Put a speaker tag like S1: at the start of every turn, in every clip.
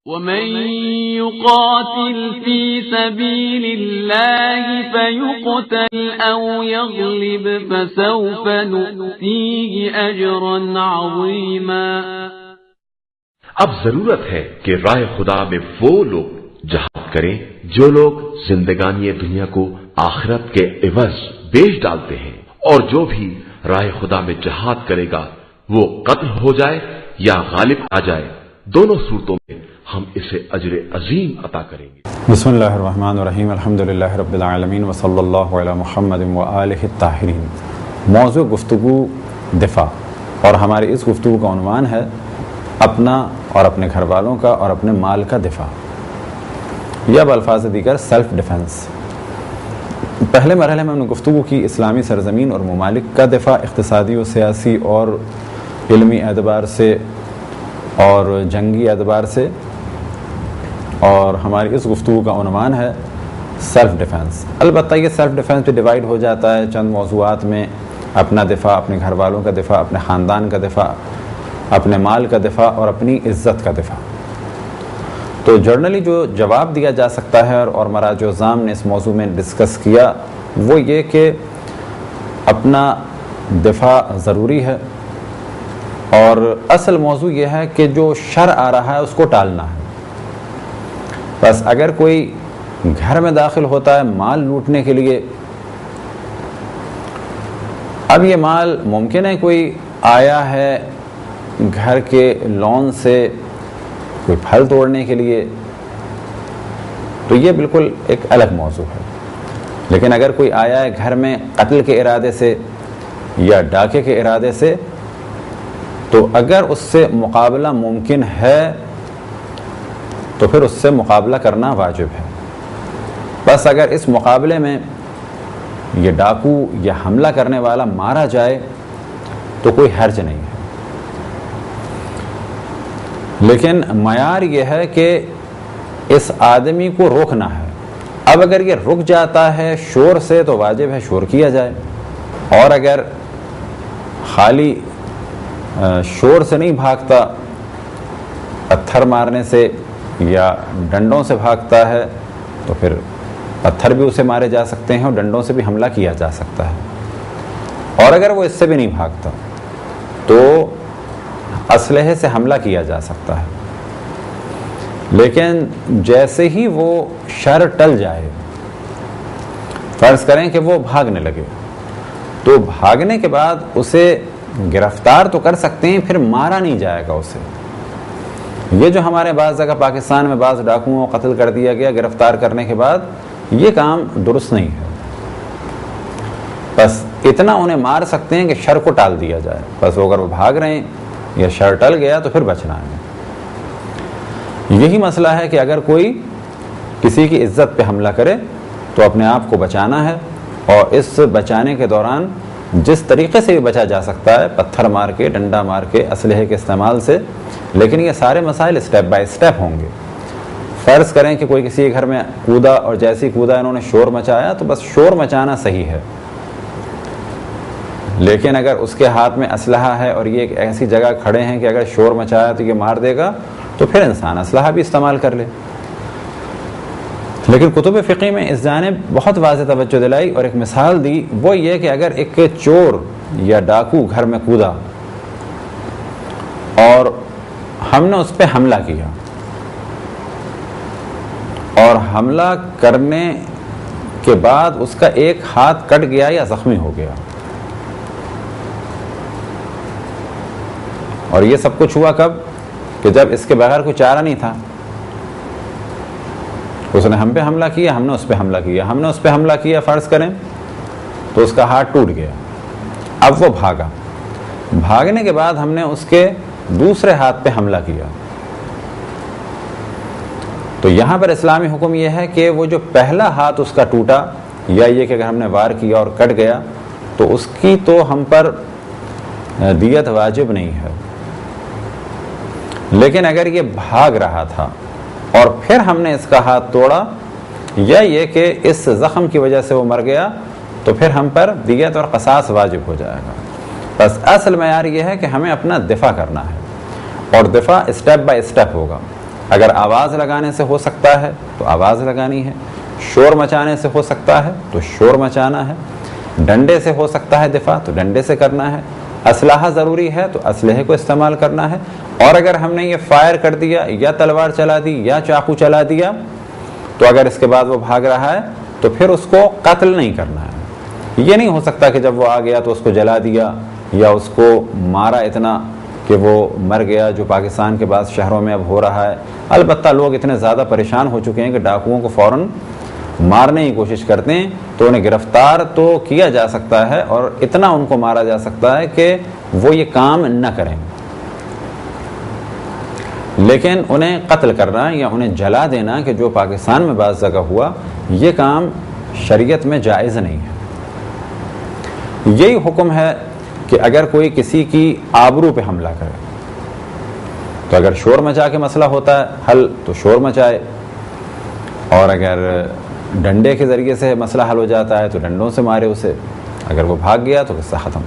S1: ومن يقاتل في سبيل الله فيقتل أو يغلب فسوف نؤتيه أجرا عظيما۔
S2: اب ضرورت ہے کہ رائے خدا میں وہ لوگ جہاد کریں جو لوگ زندگانی دنیا کو آخرت کے عوض بیچ ڈالتے ہیں، اور جو بھی رائے خدا میں جہاد کرے گا وہ قتل ہو جائے یا غالب آ جائے، دونوں صورتوں میں ہم اسے اجر عظیم عطا کریں گے۔
S3: بسم اللہ الرحمن الرحیم، الحمدللہ رب العالمین وصلی اللہ علی محمد وآلہ الطاہرین۔ موضوع گفتگو دفاع، اور ہماری اس گفتگو کا عنوان ہے اپنا اور اپنے گھر والوں کا اور اپنے مال کا دفاع، یا بالفاظ دیگر سیلف ڈیفنس۔ پہلے مرحلے میں ہم نے گفتگو کی اسلامی سرزمین اور ممالک کا دفاع، اقتصادی و سیاسی اور علمی اعتبار سے اور جنگی اعتبار سے، اور ہماری اس گفتگو کا عنوان ہے سیلف ڈیفنس۔ البتہ یہ سیلف ڈیفنس بھی ڈیوائیڈ ہو جاتا ہے چند موضوعات میں، اپنا دفاع، اپنے گھر والوں کا دفاع، اپنے خاندان کا دفاع، اپنے مال کا دفاع اور اپنی عزت کا دفاع۔ تو جرنلی جو جواب دیا جا سکتا ہے اور مراجع الزام نے اس موضوع میں ڈسکس کیا وہ یہ کہ اپنا دفاع ضروری ہے، اور اصل موضوع یہ ہے کہ جو شر آ رہا ہے اس کو ٹالنا ہے۔ بس اگر کوئی گھر میں داخل ہوتا ہے مال لوٹنے کے لیے، اب یہ مال ممکن ہے کوئی آیا ہے گھر کے لون سے کوئی پھل توڑنے کے لیے، تو یہ بالکل ایک الگ موضوع ہے۔ لیکن اگر کوئی آیا ہے گھر میں قتل کے ارادے سے یا ڈاکے کے ارادے سے، تو اگر اس سے مقابلہ ممکن ہے تو پھر اس سے مقابلہ کرنا واجب ہے۔ بس اگر اس مقابلے میں یہ ڈاکو یا حملہ کرنے والا مارا جائے تو کوئی حرج نہیں ہے، لیکن معیار یہ ہے کہ اس آدمی کو روکنا ہے۔ اب اگر یہ رک جاتا ہے شور سے تو واجب ہے شور کیا جائے، اور اگر خالی شور سے نہیں بھاگتا، پتھر مارنے سے یا ڈنڈوں سے بھاگتا ہے تو پھر پتھر بھی اسے مارے جا سکتے ہیں اور ڈنڈوں سے بھی حملہ کیا جا سکتا ہے، اور اگر وہ اس سے بھی نہیں بھاگتا تو اسلحے سے حملہ کیا جا سکتا ہے۔ لیکن جیسے ہی وہ شر ٹل جائے، فرض کریں کہ وہ بھاگنے لگے، تو بھاگنے کے بعد اسے گرفتار تو کر سکتے ہیں، پھر مارا نہیں جائے گا اسے۔ یہ جو ہمارے بعض جگہ پاکستان میں بعض ڈاکوؤں کو قتل کر دیا گیا گرفتار کرنے کے بعد، یہ کام درست نہیں ہے۔ بس اتنا انہیں مار سکتے ہیں کہ شر کو ٹال دیا جائے، بس اگر وہ بھاگ رہے ہیں یا شر ٹل گیا تو پھر بچنا ہے۔ یہی مسئلہ ہے کہ اگر کوئی کسی کی عزت پہ حملہ کرے تو اپنے آپ کو بچانا ہے، اور اس بچانے کے دوران جس طریقے سے بھی بچا جا سکتا ہے، پتھر مار کے، ڈنڈا مار کے، اسلحے کے استعمال سے، لیکن یہ سارے مسائل اسٹیپ بائی اسٹیپ ہوں گے۔ فرض کریں کہ کوئی کسی گھر میں کودا، اور جیسے ہی کودا انہوں نے شور مچایا، تو بس شور مچانا صحیح ہے، لیکن اگر اس کے ہاتھ میں اسلحہ ہے اور یہ ایک ایسی جگہ کھڑے ہیں کہ اگر شور مچایا تو یہ مار دے گا، تو پھر انسان اسلحہ بھی استعمال کر لے۔ لیکن کتب فقہ میں اس جانب بہت واضح توجہ دلائی اور ایک مثال دی، وہ یہ کہ اگر ایک چور یا ڈاکو گھر میں کودا اور ہم نے اس پہ حملہ کیا، اور حملہ کرنے کے بعد اس کا ایک ہاتھ کٹ گیا یا زخمی ہو گیا، اور یہ سب کچھ ہوا کب؟ کہ جب اس کے بغیر کوئی چارہ نہیں تھا۔ اس نے ہم پہ حملہ کیا، ہم نے اس پہ حملہ کیا، ہم نے اس پہ حملہ کیا فرض کریں تو اس کا ہاتھ ٹوٹ گیا، اب وہ بھاگا، بھاگنے کے بعد ہم نے اس کے دوسرے ہاتھ پہ حملہ کیا، تو یہاں پر اسلامی حکم یہ ہے کہ وہ جو پہلا ہاتھ اس کا ٹوٹا، یا یہ کہ اگر ہم نے وار کیا اور کٹ گیا تو اس کی تو ہم پر دیت واجب نہیں ہے، لیکن اگر یہ بھاگ رہا تھا اور پھر ہم نے اس کا ہاتھ توڑا، یا یہ کہ اس زخم کی وجہ سے وہ مر گیا، تو پھر ہم پر دیت اور قصاص واجب ہو جائے گا۔ بس اصل معیار یہ ہے کہ ہمیں اپنا دفاع کرنا ہے، اور دفاع اسٹیپ بائی اسٹیپ ہوگا۔ اگر آواز لگانے سے ہو سکتا ہے تو آواز لگانی ہے، شور مچانے سے ہو سکتا ہے تو شور مچانا ہے، ڈنڈے سے ہو سکتا ہے دفاع تو ڈنڈے سے کرنا ہے، اسلحہ ضروری ہے تو اسلحے کو استعمال کرنا ہے، اور اگر ہم نے یہ فائر کر دیا یا تلوار چلا دی یا چاقو چلا دیا تو اگر اس کے بعد وہ بھاگ رہا ہے تو پھر اس کو قتل نہیں کرنا ہے۔ یہ نہیں ہو سکتا کہ جب وہ آ گیا تو اس کو جلا دیا یا اس کو مارا اتنا کہ وہ مر گیا، جو پاکستان کے بعض شہروں میں اب ہو رہا ہے۔ البتہ لوگ اتنے زیادہ پریشان ہو چکے ہیں کہ ڈاکوؤں کو فوراً مارنے کی کوشش کرتے ہیں، تو انہیں گرفتار تو کیا جا سکتا ہے اور اتنا ان کو مارا جا سکتا ہے کہ وہ یہ کام نہ کریں، لیکن انہیں قتل کرنا یا انہیں جلا دینا کہ جو پاکستان میں بعض جگہ ہوا، یہ کام شریعت میں جائز نہیں ہے۔ یہی حکم ہے کہ اگر کوئی کسی کی آبرو پہ حملہ کرے تو اگر شور مچا کے مسئلہ ہوتا ہے حل تو شور مچائے، اور اگر ڈنڈے کے ذریعے سے مسئلہ حل ہو جاتا ہے تو ڈنڈوں سے مارے اسے، اگر وہ بھاگ گیا تو قصہ ختم۔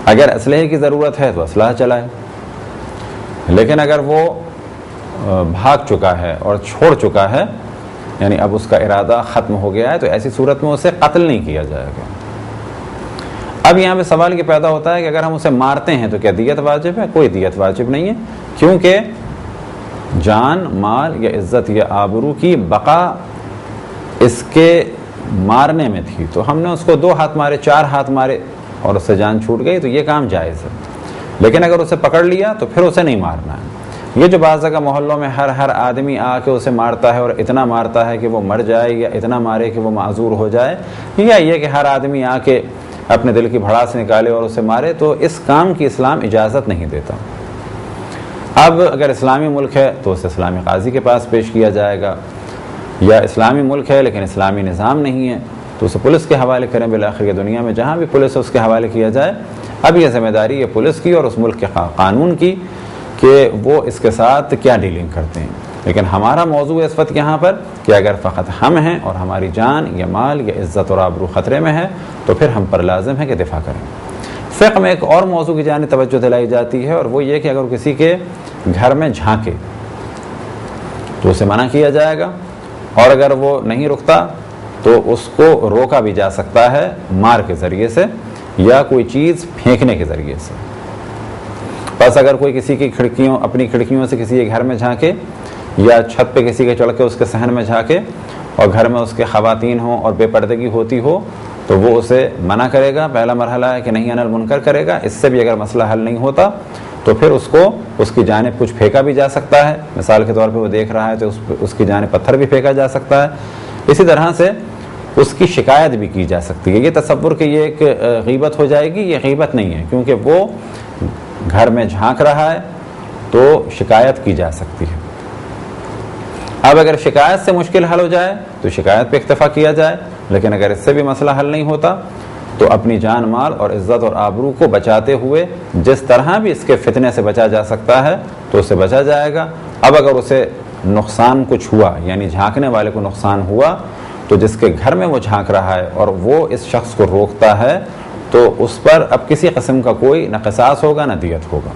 S3: اگر اسلحے کی ضرورت ہے تو اسلحہ چلائے، لیکن اگر وہ بھاگ چکا ہے اور چھوڑ چکا ہے، یعنی اب اس کا ارادہ ختم ہو گیا ہے، تو ایسی صورت میں اسے قتل نہیں کیا جائے گا۔ اب یہاں پہ سوال یہ پیدا ہوتا ہے کہ اگر ہم اسے مارتے ہیں تو کیا دیت واجب ہے؟ کوئی دیت واجب نہیں ہے، کیونکہ جان، مال یا عزت یا آبرو کی بقا اس کے مارنے میں تھی، تو ہم نے اس کو 2 ہاتھ مارے، 4 ہاتھ مارے اور اس سے جان چھوٹ گئی تو یہ کام جائز ہے۔ لیکن اگر اسے پکڑ لیا تو پھر اسے نہیں مارنا ہے۔ یہ جو بعض جگہ محلوں میں ہر آدمی آ کے اسے مارتا ہے اور اتنا مارتا ہے کہ وہ مر جائے یا اتنا مارے کہ وہ معذور ہو جائے، یا یہ کہ ہر آدمی آ کے اپنے دل کی بھڑاس نکالے اور اسے مارے، تو اس کام کی اسلام اجازت نہیں دیتا۔ اب اگر اسلامی ملک ہے تو اسے اسلامی قاضی کے پاس پیش کیا جائے گا، یا اسلامی ملک ہے لیکن اسلامی نظام نہیں ہے تو اسے پولیس کے حوالے کریں، بالآخر یہ دنیا میں جہاں بھی پولیس ہے اس کے حوالے کیا جائے۔ اب یہ ذمہ داری ہے پولیس کی اور اس ملک کے قانون کی کہ وہ اس کے ساتھ کیا ڈیلنگ کرتے ہیں۔ لیکن ہمارا موضوع اس وقت یہاں پر کہ اگر فقط ہم ہیں اور ہماری جان یا مال یا عزت اور آبرو خطرے میں ہے تو پھر ہم پر لازم ہے کہ دفاع کریں۔ فقہ میں ایک اور موضوع کی جانب توجہ دلائی جاتی ہے، اور وہ یہ کہ اگر کسی کے گھر میں جھانکے تو اسے منع کیا جائے گا، اور اگر وہ نہیں رکتا تو اس کو روکا بھی جا سکتا ہے مار کے ذریعے سے یا کوئی چیز پھینکنے کے ذریعے سے۔ بس اگر کوئی کسی کی اپنی کھڑکیوں سے کسی کے گھر میں جھانکے یا چھت پہ کسی کے چڑھ کے اس کے صحن میں جھانکے اور گھر میں اس کے خواتین ہوں اور بے پردگی ہوتی ہو تو وہ اسے منع کرے گا۔ پہلا مرحلہ ہے کہ نہیں انل منکر کرے گا۔ اس سے بھی اگر مسئلہ حل نہیں ہوتا تو پھر اس کو اس کی جانب کچھ پھینکا بھی جا سکتا ہے، مثال کے طور پہ وہ دیکھ رہا ہے تو اس کی جانب پتھر بھی پھینکا جا سکتا ہے۔ اسی طرح سے اس کی شکایت بھی کی جا سکتی ہے۔ یہ تصور کہ یہ ایک غیبت ہو جائے گی، یہ غیبت نہیں ہے، کیونکہ وہ گھر میں جھانک رہا ہے تو شکایت کی جا سکتی ہے۔ اب اگر شکایت سے مشکل حل ہو جائے تو شکایت پہ اکتفا کیا جائے، لیکن اگر اس سے بھی مسئلہ حل نہیں ہوتا تو اپنی جان، مال اور عزت اور آبرو کو بچاتے ہوئے جس طرح بھی اس کے فتنے سے بچا جا سکتا ہے تو اسے بچا جائے گا۔ اب اگر اسے نقصان کچھ ہوا، یعنی جھانکنے والے کو نقصان ہوا، تو جس کے گھر میں وہ جھانک رہا ہے اور وہ اس شخص کو روکتا ہے تو اس پر اب کسی قسم کا کوئی نہ قصاص ہوگا نہ دیت ہوگا،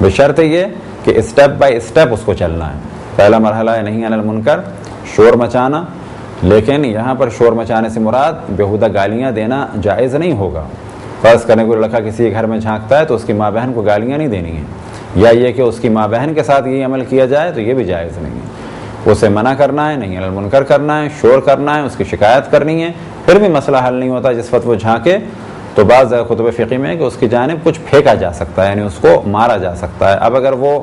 S3: بشرط یہ کہ اسٹیپ بائی اسٹیپ اس کو چلنا ہے۔ پہلا مرحلہ ہے نہیں انل منکر، شور مچانا، لیکن یہاں پر شور مچانے سے مراد بیہودہ گالیاں دینا جائز نہیں ہوگا۔ فرض کرنے کو لڑکا کسی کے گھر میں جھانکتا ہے تو اس کی ماں بہن کو گالیاں نہیں دینی ہیں، یا یہ کہ اس کی ماں بہن کے ساتھ یہ عمل کیا جائے تو یہ بھی جائز نہیں ہے۔ اسے منع کرنا ہے، نہیں انل منکر کرنا ہے، شور کرنا ہے، اس کی شکایت کرنی ہے، پھر بھی مسئلہ حل نہیں ہوتا جس وقت وہ جھانکے تو بعض کتب فقہ میں کہ اس کی جانب کچھ پھینکا جا سکتا ہے، یعنی اس کو مارا جا سکتا ہے۔ اب اگر وہ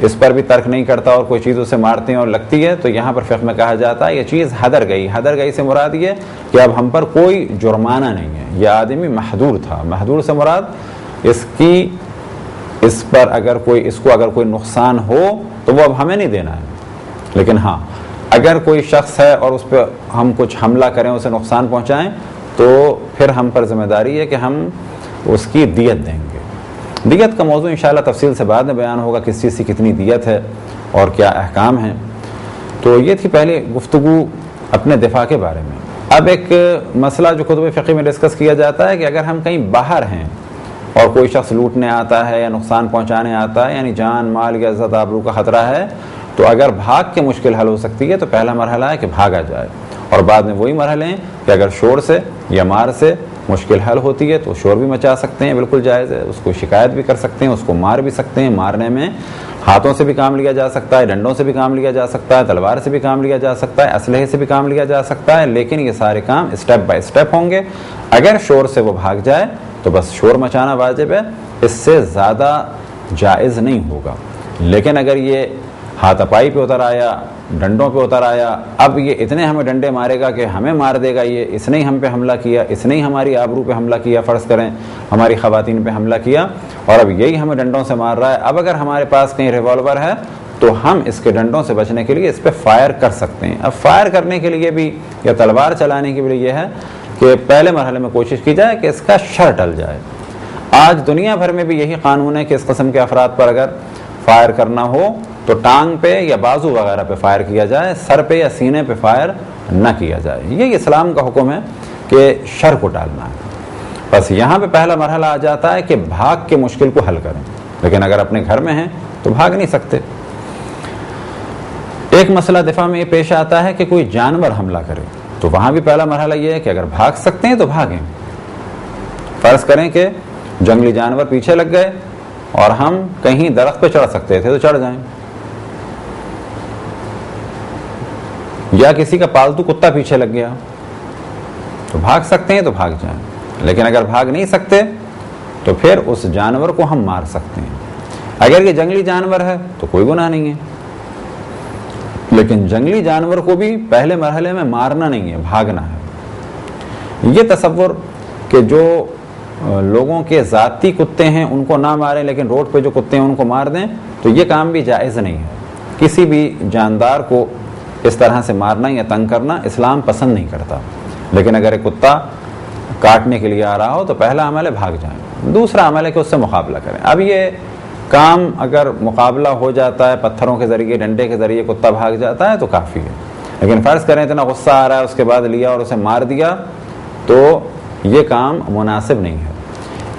S3: اس پر بھی ترک نہیں کرتا اور کوئی چیز اسے مارتے ہیں اور لگتی ہے تو یہاں پر فقہ میں کہا جاتا ہے یہ چیز ہدر گئی۔ ہدر گئی سے مراد یہ کہ اب ہم پر کوئی جرمانہ نہیں ہے، یہ آدمی محدور تھا۔ محدور سے مراد اس کو اگر کوئی نقصان ہو تو وہ اب ہمیں نہیں دینا ہے، لیکن ہاں اگر کوئی شخص ہے اور اس پہ ہم کچھ حملہ کریں، اسے نقصان پہنچائیں تو پھر ہم پر ذمہ داری ہے کہ ہم اس کی دیت دیں گے۔ دیت کا موضوع انشاءاللہ تفصیل سے بعد میں بیان ہوگا، کس چیز سے کتنی دیت ہے اور کیا احکام ہیں۔ تو یہ تھی پہلی گفتگو اپنے دفاع کے بارے میں۔ اب ایک مسئلہ جو کتب فقہ میں ڈسکس کیا جاتا ہے کہ اگر ہم کہیں باہر ہیں اور کوئی شخص لوٹنے آتا ہے یا نقصان پہنچانے آتا ہے، یعنی جان مال یا عزت آبرو کا خطرہ ہے، تو اگر بھاگ کے مشکل حل ہو سکتی ہے تو پہلا مرحلہ ہے کہ بھاگا جائے، اور بعد میں وہی مرحلے ہیں کہ اگر شور سے یا مار سے مشکل حل ہوتی ہے تو شور بھی مچا سکتے ہیں، بالکل جائز ہے، اس کو شکایت بھی کر سکتے ہیں، اس کو مار بھی سکتے ہیں۔ مارنے میں ہاتھوں سے بھی کام لیا جا سکتا ہے، ڈنڈوں سے بھی کام لیا جا سکتا ہے، تلوار سے بھی کام لیا جا سکتا ہے، اسلحے سے بھی کام لیا جا سکتا ہے، لیکن یہ سارے کام اسٹیپ بائی اسٹیپ ہوں گے۔ اگر شور سے وہ بھاگ جائے تو بس شور مچانا واجب ہے، اس سے زیادہ جائز نہیں ہوگا۔ لیکن اگر یہ ہاتھ پائی پہ اتر آیا، ڈنڈوں پہ اتر آیا، اب یہ اتنے ہمیں ڈنڈے مارے گا کہ ہمیں مار دے گا، یہ اس نے ہی ہم پہ حملہ کیا، اس نے ہی ہماری آبرو پہ حملہ کیا، فرض کریں ہماری خواتین پہ حملہ کیا، اور اب یہی ہمیں ڈنڈوں سے مار رہا ہے۔ اب اگر ہمارے پاس کہیں ریوالور ہے تو ہم اس کے ڈنڈوں سے بچنے کے لیے اس پہ فائر کر سکتے ہیں۔ اب فائر کرنے کے لیے بھی یا تلوار چلانے کے لیے یہ ہے کہ پہلے مرحلے میں کوشش کی جائے کہ اس کا شر ٹل جائے۔ آج دنیا بھر میں بھی یہی قانون ہے کہ اس قسم کے افراد پر اگر فائر کرنا ہو تو ٹانگ پہ یا بازو وغیرہ پہ فائر کیا جائے، سر پہ یا سینے پہ فائر نہ کیا جائے۔ یہ اسلام کا حکم ہے کہ شر کو ٹالنا ہے۔ بس یہاں پہ پہلا مرحلہ آ جاتا ہے کہ بھاگ کے مشکل کو حل کریں، لیکن اگر اپنے گھر میں ہیں تو بھاگ نہیں سکتے۔ ایک مسئلہ دفاع میں یہ پیش آتا ہے کہ کوئی جانور حملہ کرے، تو وہاں بھی پہلا مرحلہ یہ ہے کہ اگر بھاگ سکتے ہیں تو بھاگیں۔ فرض کریں کہ جنگلی جانور پیچھے لگ گئے اور ہم کہیں درخت پہ چڑھ سکتے تھے تو چڑھ جائیں، یا کسی کا پالتو کتا پیچھے لگ گیا تو بھاگ سکتے ہیں تو بھاگ جائیں، لیکن اگر بھاگ نہیں سکتے تو پھر اس جانور کو ہم مار سکتے ہیں۔ اگر یہ جنگلی جانور ہے تو کوئی گناہ نہیں ہے، لیکن جنگلی جانور کو بھی پہلے مرحلے میں مارنا نہیں ہے، بھاگنا ہے۔ یہ تصور کہ جو لوگوں کے ذاتی کتے ہیں ان کو نہ ماریں لیکن روڈ پہ جو کتے ہیں ان کو مار دیں، تو یہ کام بھی جائز نہیں ہے۔ کسی بھی جاندار کو اس طرح سے مارنا یا تنگ کرنا اسلام پسند نہیں کرتا، لیکن اگر ایک کتا کاٹنے کے لیے آ رہا ہو تو پہلا عمل ہے بھاگ جائیں، دوسرا عمل ہے کہ اس سے مقابلہ کریں۔ اب یہ کام اگر مقابلہ ہو جاتا ہے پتھروں کے ذریعے، ڈنڈے کے ذریعے کتا بھاگ جاتا ہے تو کافی ہے، لیکن فرض کریں اتنا غصہ آ رہا ہے اس کے بعد لیا اور اسے مار دیا تو یہ کام مناسب نہیں ہے۔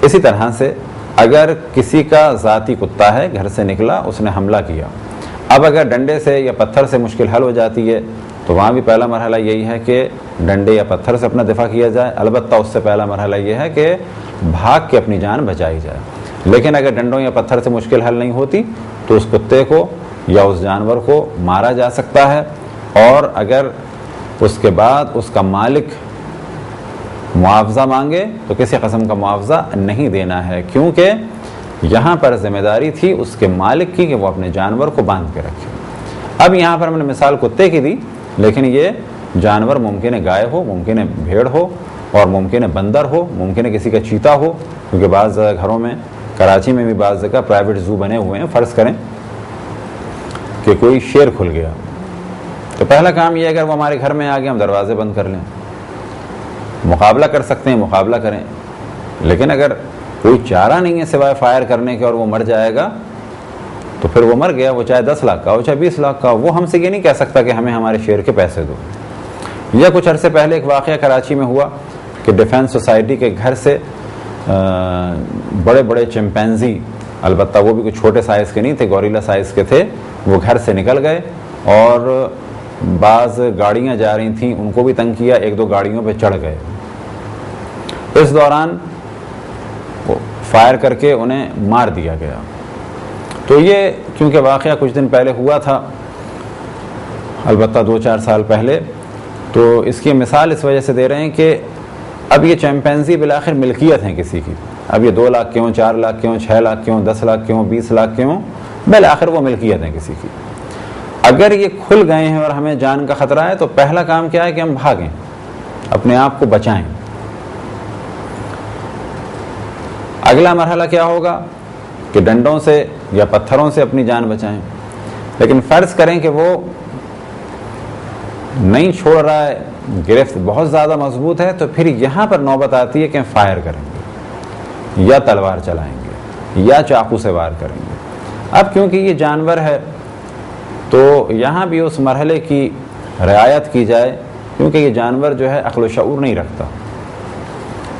S3: اسی طرح سے اگر کسی کا ذاتی کتا ہے، گھر سے نکلا، اس نے حملہ کیا، اب اگر ڈنڈے سے یا پتھر سے مشکل حل ہو جاتی ہے تو وہاں بھی پہلا مرحلہ یہی ہے کہ ڈنڈے یا پتھر سے اپنا دفاع کیا جائے، البتہ اس سے پہلا مرحلہ یہ ہے کہ بھاگ کے اپنی جان بچائی جائے۔ لیکن اگر ڈنڈوں یا پتھر سے مشکل حل نہیں ہوتی تو اس کتے کو یا اس جانور کو مارا جا سکتا ہے، اور اگر اس کے بعد اس کا مالک معاوضہ مانگے تو کسی قسم کا معاوضہ نہیں دینا ہے، کیونکہ یہاں پر ذمہ داری تھی اس کے مالک کی کہ وہ اپنے جانور کو باندھ کے رکھے۔ اب یہاں پر ہم نے مثال کتے کی دی، لیکن یہ جانور ممکن ہے گائے ہو، ممکن ہے بھیڑ ہو، اور ممکن ہے بندر ہو، ممکن ہے کسی کا چیتا ہو، کیونکہ بعض گھروں میں، کراچی میں بھی بعض جگہ پرائیویٹ زو بنے ہوئے ہیں۔ فرض کریں کہ کوئی شیر کھل گیا تو پہلا کام یہ ہے اگر وہ ہمارے گھر میں آ گیا ہم دروازے بند کر لیں، مقابلہ کر سکتے ہیں مقابلہ کریں، لیکن اگر کوئی چارہ نہیں ہے سوائے فائر کرنے کے اور وہ مر جائے گا تو پھر وہ مر گیا، وہ چاہے 10 لاکھ کا ہو چاہے 20 لاکھ کا ہو، وہ ہم سے یہ نہیں کہہ سکتا کہ ہمیں ہمارے شیر کے پیسے دو۔ یا کچھ عرصے پہلے ایک واقعہ کراچی میں ہوا کہ ڈیفینس سوسائٹی کے گھر سے بڑے بڑے چمپینزی، البتہ وہ بھی کچھ چھوٹے سائز کے نہیں تھے، گوریلا سائز کے تھے، وہ گھر سے نکل گئے اور بعض گاڑیاں جا رہی تھیں ان کو بھی تنگ کیا، ایک دو گاڑیوں پہ چڑھ گئے۔ اس دوران فائر کر کے انہیں مار دیا گیا۔ تو یہ کیونکہ واقعہ کچھ دن پہلے ہوا تھا، البتہ 2-4 سال پہلے، تو اس کی مثال اس وجہ سے دے رہے ہیں کہ اب یہ چیمپینزی بالآخر ملکیت ہیں کسی کی، اب یہ 2 لاکھ کیوں، 4 لاکھ کیوں، 6 لاکھ کیوں، 10 لاکھ کیوں، 20 لاکھ کیوں، بالآخر وہ ملکیت ہیں کسی کی۔ اگر یہ کھل گئے ہیں اور ہمیں جان کا خطرہ ہے تو پہلا کام کیا ہے کہ ہم بھاگیں، اپنے آپ کو بچائیں۔ اگلا مرحلہ کیا ہوگا کہ ڈنڈوں سے یا پتھروں سے اپنی جان بچائیں۔ لیکن فرض کریں کہ وہ نہیں چھوڑ رہا ہے، گرفت بہت زیادہ مضبوط ہے، تو پھر یہاں پر نوبت آتی ہے کہ فائر کریں گے یا تلوار چلائیں گے یا چاقو سے وار کریں گے۔ اب کیونکہ یہ جانور ہے تو یہاں بھی اس مرحلے کی رعایت کی جائے، کیونکہ یہ جانور جو ہے عقل و شعور نہیں رکھتا،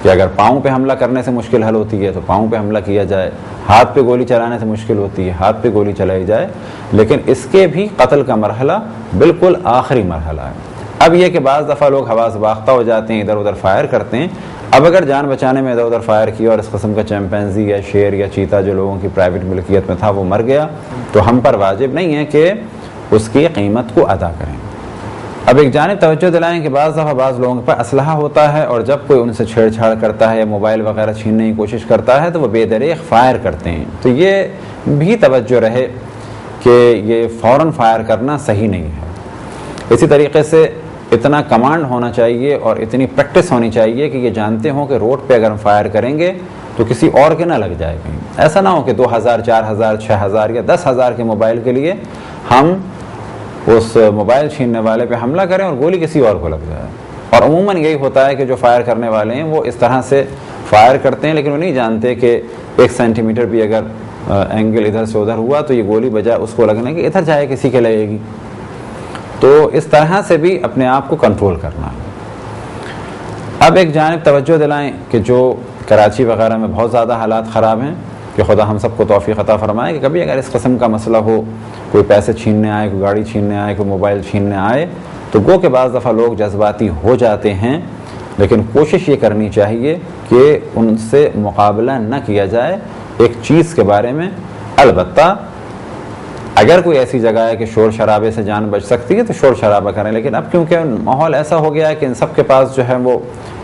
S3: کہ اگر پاؤں پہ حملہ کرنے سے مشکل حل ہوتی ہے تو پاؤں پہ حملہ کیا جائے، ہاتھ پہ گولی چلانے سے مشکل ہوتی ہے ہاتھ پہ گولی چلائی جائے، لیکن اس کے بھی قتل کا مرحلہ بالکل آخری مرحلہ ہے۔ اب یہ کہ بعض دفعہ لوگ حواس باختہ ہو جاتے ہیں، ادھر ادھر فائر کرتے ہیں۔ اب اگر جان بچانے میں ادھر ادھر فائر کیا اور اس قسم کا چیمپینزی یا شیر یا چیتا جو لوگوں کی پرائیویٹ ملکیت میں تھا وہ مر گیا، تو ہم پر واجب نہیں ہے کہ اس کی قیمت کو ادا کریں۔ اب ایک جانب توجہ دلائیں کہ بعض دفعہ بعض لوگوں کے پاس اسلحہ ہوتا ہے اور جب کوئی ان سے چھیڑ چھاڑ کرتا ہے یا موبائل وغیرہ چھیننے کی کوشش کرتا ہے تو وہ بے دریغ فائر کرتے ہیں، تو یہ بھی توجہ رہے کہ یہ فوراً فائر کرنا صحیح نہیں ہے۔ اسی طریقے سے اتنا کمانڈ ہونا چاہیے اور اتنی پریکٹس ہونی چاہیے کہ یہ جانتے ہوں کہ روڈ پہ اگر ہم فائر کریں گے تو کسی اور کے نہ لگ جائے کہیں، ایسا نہ ہو کہ 2000 4000 6000 یا 10,000 کے موبائل کے لیے ہم اس موبائل چھیننے والے پہ حملہ کریں اور گولی کسی اور کو لگ جائے۔ اور عموماً یہی ہوتا ہے کہ جو فائر کرنے والے ہیں وہ اس طرح سے فائر کرتے ہیں، لیکن وہ نہیں جانتے کہ 1 سینٹی میٹر بھی اگر اینگل ادھر سے ادھر ہوا تو یہ گولی بجائے اس کو لگنے کی ادھر جائے کسی کے لگے گی۔ تو اس طرح سے بھی اپنے آپ کو کنٹرول کرنا ہے۔ اب ایک جانب توجہ دلائیں کہ جو کراچی وغیرہ میں بہت زیادہ حالات خراب ہیں، کہ خدا ہم سب کو توفیق عطا فرمائے کہ کبھی اگر اس قسم کا مسئلہ ہو، کوئی پیسے چھیننے آئے، کوئی گاڑی چھیننے آئے، کوئی موبائل چھیننے آئے، تو گو کہ بعض دفعہ لوگ جذباتی ہو جاتے ہیں، لیکن کوشش یہ کرنی چاہیے کہ ان سے مقابلہ نہ کیا جائے ایک چیز کے بارے میں۔ البتہ اگر کوئی ایسی جگہ ہے کہ شور شرابے سے جان بچ سکتی ہے تو شور شرابہ کریں، لیکن اب کیونکہ ماحول ایسا ہو گیا ہے کہ ان سب کے پاس جو ہے وہ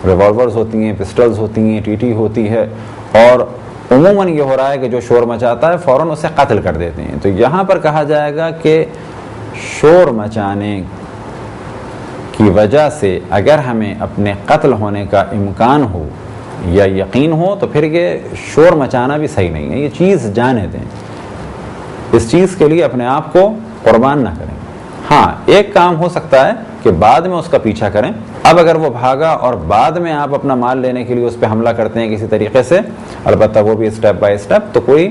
S3: ریوالورز ہوتی ہیں، پسٹلز ہوتی ہیں، ٹی ٹی ہوتی ہے، اور عموماً یہ ہو رہا ہے کہ جو شور مچاتا ہے فوراً اسے قتل کر دیتے ہیں۔ تو یہاں پر کہا جائے گا کہ شور مچانے کی وجہ سے اگر ہمیں اپنے قتل ہونے کا امکان ہو یا یقین ہو تو پھر یہ شور مچانا بھی صحیح نہیں ہے، یہ چیز جانے دیں، اس چیز کے لیے اپنے آپ کو قربان نہ کریں۔ ہاں ایک کام ہو سکتا ہے کہ بعد میں اس کا پیچھا کریں۔ اب اگر وہ بھاگا اور بعد میں آپ اپنا مال لینے کے لیے اس پہ حملہ کرتے ہیں کسی طریقے سے، البتہ وہ بھی اسٹیپ بائی اسٹیپ، تو کوئی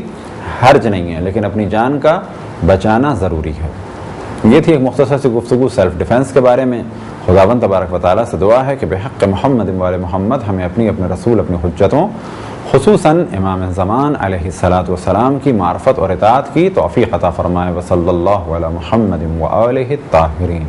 S3: حرج نہیں ہے، لیکن اپنی جان کا بچانا ضروری ہے۔ یہ تھی ایک مختصر سی گفتگو سیلف ڈیفنس کے بارے میں۔ خداوند تبارک و تعالیٰ سے دعا ہے کہ بحق محمد و آل محمد ہمیں اپنے رسول، اپنی حجتوں، خصوصاً امام زمان علیہ الصلاۃ والسلام کی معرفت اور اطاعت کی توفیق عطا فرمائے۔ وصلی اللہ علی محمد و آلہ الطاہرین۔